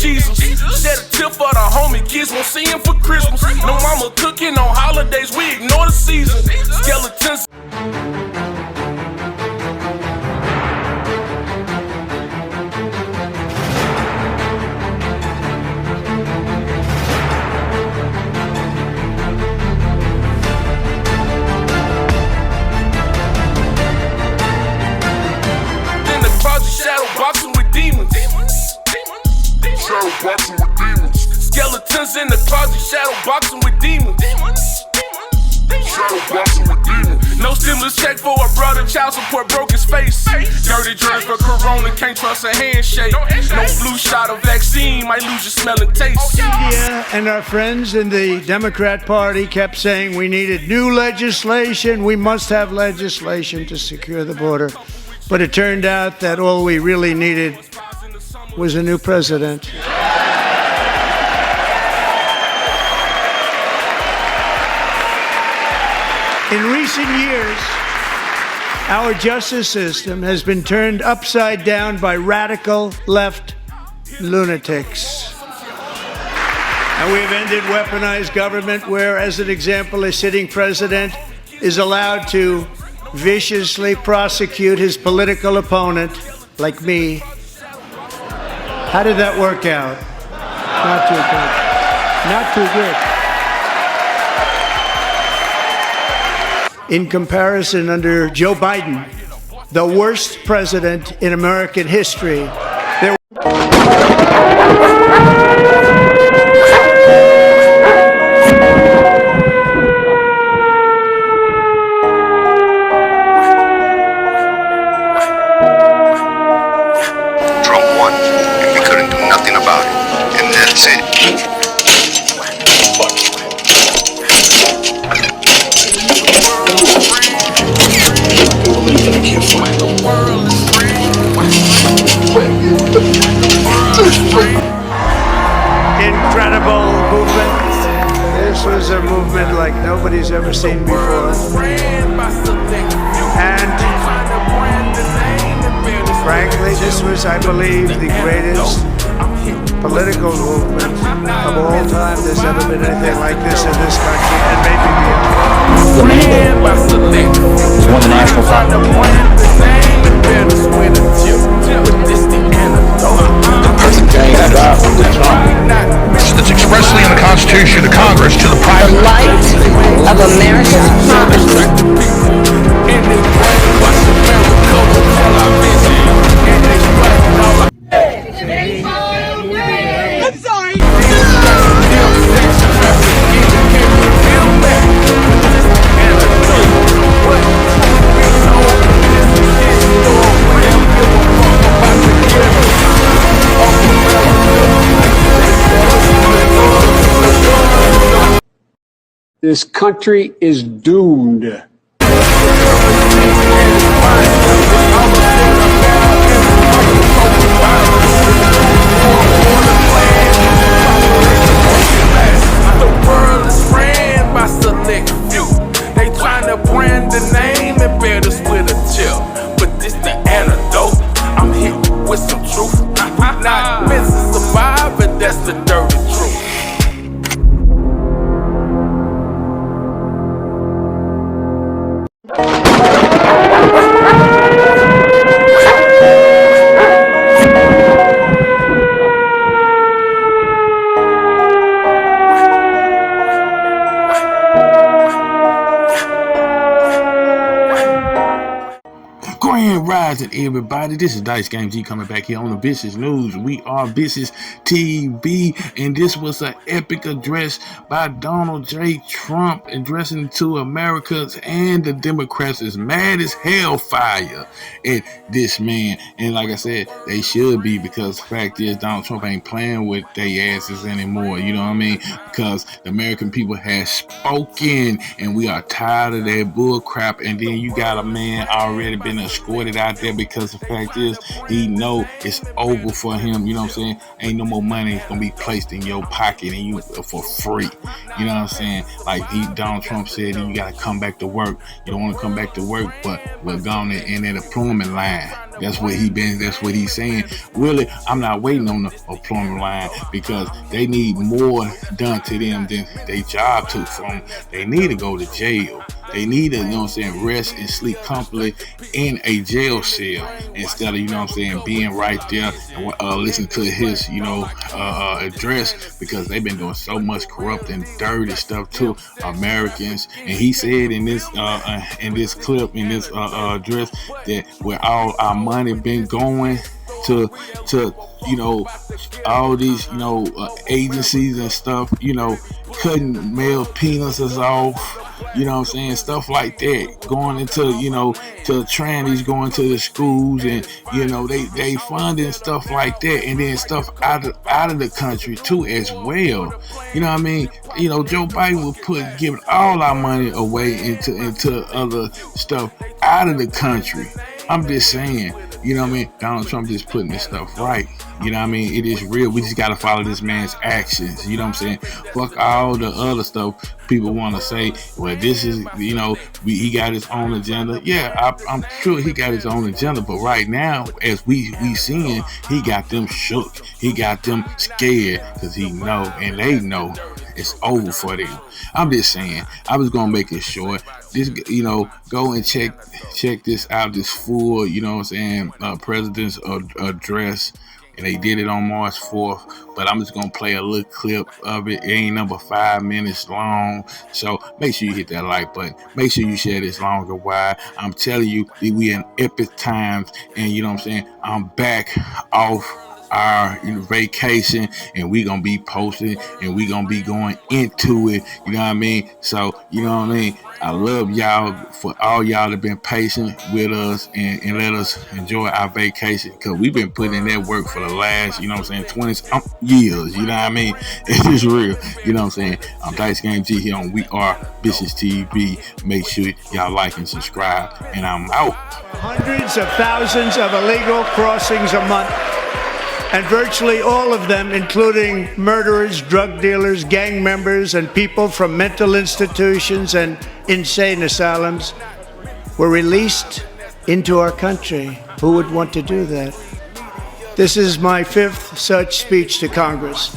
Jesus. Shed a tip for the homie, kids won't see him for Christmas. No mama cooking on holidays, we ignore the season. Skeletons. Boxing with demons. Shadow boxing with demons. Skeletons in the closet, shadow boxing with demons. Shadow boxing with demons. No stimulus check for a brother, child support broke his face. Dirty drugs for corona, can't trust a handshake. No flu shot or vaccine, might lose your smell and taste. India and our friends in the Democrat Party kept saying we needed new legislation. We must have legislation to secure the border. But it turned out that all we really needed was a new president. In recent years, our justice system has been turned upside down by radical left lunatics. And we've ended weaponized government where, as an example, a sitting president is allowed to viciously prosecute his political opponent, like me. How did that work out? Not too good. Not too good. In comparison, under Joe Biden, the worst president in American history, incredible movement. This was a movement like nobody's ever seen before. And frankly, this was, I believe, the greatest political movement of all time. There's never been anything like this in this country, and maybe beyond. It's won the national title. The person carrying that out, that's wrong. That's expressly in the Constitution of Congress to the private light of America's promise. I'm sorry. This country is doomed. Grand Rising, everybody. This is Dice Game G coming back here on the Vicious News. We are Vicious TV, and this was an epic address by Donald J. Trump addressing to Americans and the Democrats is mad as hellfire at this man. And like I said, they should be, because the fact is Donald Trump ain't playing with their asses anymore. You know what I mean? Because the American people has spoken, and we are tired of that bull crap. And then you got a man already been escorted it out there because the fact is he know it's over for him. You know what I'm saying? Ain't no more money gonna be placed in your pocket and you for free. You know what I'm saying? Like Donald Trump said, you gotta come back to work. You don't want to come back to work, but we're gone in that employment line. That's what he's saying. Really, I'm not waiting on the employment line because they need more done to them than they job took from. They need to go to jail. They need to, you know what I'm saying, rest and sleep comfortably in a jail cell instead of, you know what I'm saying, being right there and listen to his, address, because they've been doing so much corrupt and dirty stuff to Americans. And he said in this clip, in this address, that where all our money been going to all these agencies and stuff, cutting male penises off, you know what I'm saying, stuff like that, going into to trannies, going to the schools, and they funding stuff like that, and then stuff out of the country too as well. You know what I mean? Joe Biden will giving all our money away into other stuff out of the country. I'm just saying, you know what I mean? Donald Trump just putting this stuff right. You know what I mean? It is real. We just got to follow this man's actions. You know what I'm saying? Fuck all the other stuff people want to say. Well, this is, he got his own agenda. Yeah, I'm sure he got his own agenda. But right now, as we seeing, he got them shook. He got them scared because he know and they know it's over for them. I'm just saying. I was going to make it short. This, go and check this out, this full, president's address. And they did it on March 4th, but I'm just going to play a little clip of it. It ain't number 5 minutes long, so make sure you hit that like button. Make sure you share this longer wide. I'm telling you, we in epic times, and you know what I'm saying? I'm back off our vacation, and we gonna be posting, and we gonna be going into it. You know what I mean? So you know what I mean? I love y'all, for all y'all that been patient with us and let us enjoy our vacation, because we've been putting in that work for the last, 20 years. You know what I mean? It's just real. You know what I'm saying? I'm Dice Game G here on We Are VishusTv. Make sure y'all like and subscribe, and I'm out. Hundreds of thousands of illegal crossings a month. And virtually all of them, including murderers, drug dealers, gang members, and people from mental institutions and insane asylums, were released into our country. Who would want to do that? This is my 5th such speech to Congress.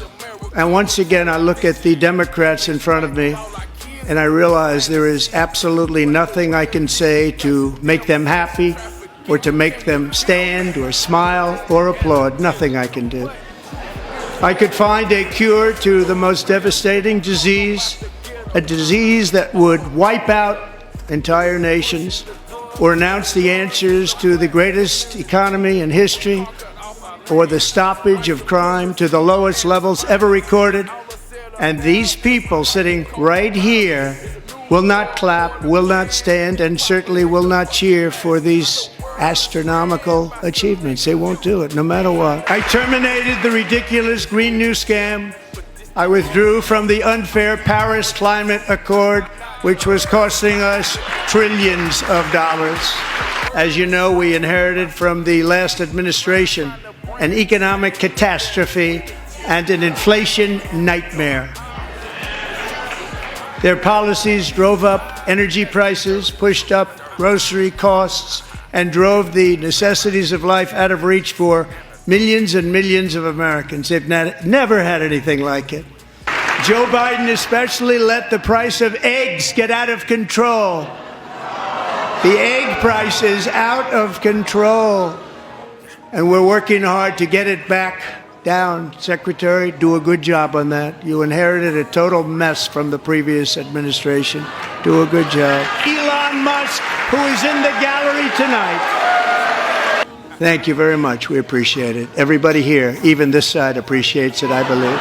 And once again, I look at the Democrats in front of me, and I realize there is absolutely nothing I can say to make them happy, or to make them stand or smile or applaud. Nothing I can do. I could find a cure to the most devastating disease, a disease that would wipe out entire nations, or announce the answers to the greatest economy in history, or the stoppage of crime to the lowest levels ever recorded. And these people sitting right here will not clap, will not stand, and certainly will not cheer for these astronomical achievements. They won't do it, no matter what. I terminated the ridiculous Green New Scam. I withdrew from the unfair Paris Climate Accord, which was costing us trillions of dollars. As you know, we inherited from the last administration an economic catastrophe and an inflation nightmare. Their policies drove up energy prices, pushed up grocery costs, and drove the necessities of life out of reach for millions and millions of Americans. They've never had anything like it. Joe Biden especially let the price of eggs get out of control. The egg price is out of control, and we're working hard to get it back down. Secretary, do a good job on that. You inherited a total mess from the previous administration. Do a good job. Elon Musk, who is in the gallery tonight. Thank you very much. We appreciate it. Everybody here, even this side, appreciates it, I believe.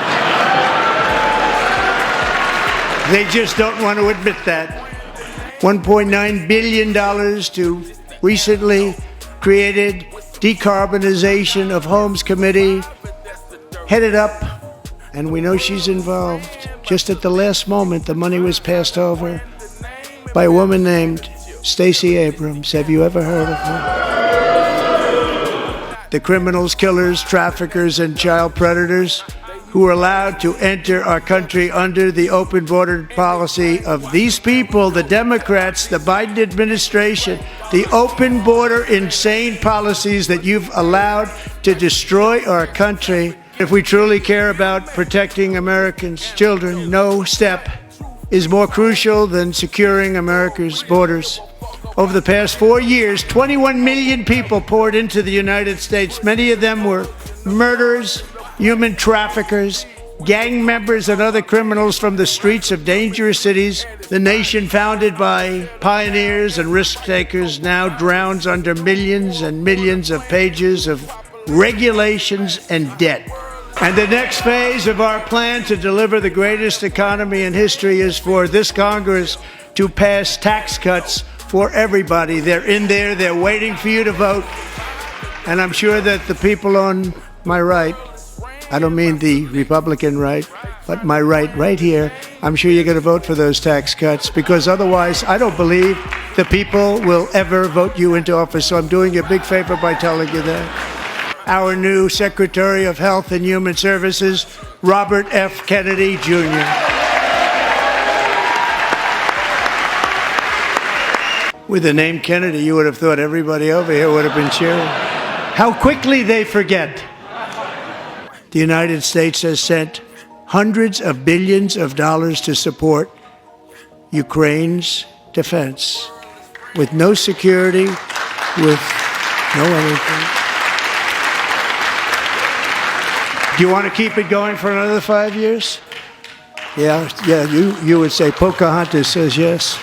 They just don't want to admit that. $1.9 billion to recently created Decarbonization of Homes Committee, headed up, and we know she's involved. Just at the last moment, the money was passed over by a woman named Stacey Abrams. Have you ever heard of her? the criminals, killers, traffickers, and child predators who are allowed to enter our country under the open border policy of these people, the Democrats, the Biden administration, the open border insane policies that you've allowed to destroy our country. If we truly care about protecting Americans' children, no step is more crucial than securing America's borders. Over the past 4 years, 21 million people poured into the United States. Many of them were murderers, human traffickers, gang members, and other criminals from the streets of dangerous cities. The nation founded by pioneers and risk takers now drowns under millions and millions of pages of regulations and debt. And the next phase of our plan to deliver the greatest economy in history is for this Congress to pass tax cuts for everybody. They're in there, they're waiting for you to vote. And I'm sure that the people on my right, I don't mean the Republican right, but my right here, I'm sure you're going to vote for those tax cuts, because otherwise I don't believe the people will ever vote you into office. So I'm doing you a big favor by telling you that. Our new Secretary of Health and Human Services, Robert F. Kennedy, Jr. With the name Kennedy, you would have thought everybody over here would have been cheering. How quickly they forget. The United States has sent hundreds of billions of dollars to support Ukraine's defense, with no security, with no anything. Do you want to keep it going for another 5 years? Yeah, you would say Pocahontas says yes.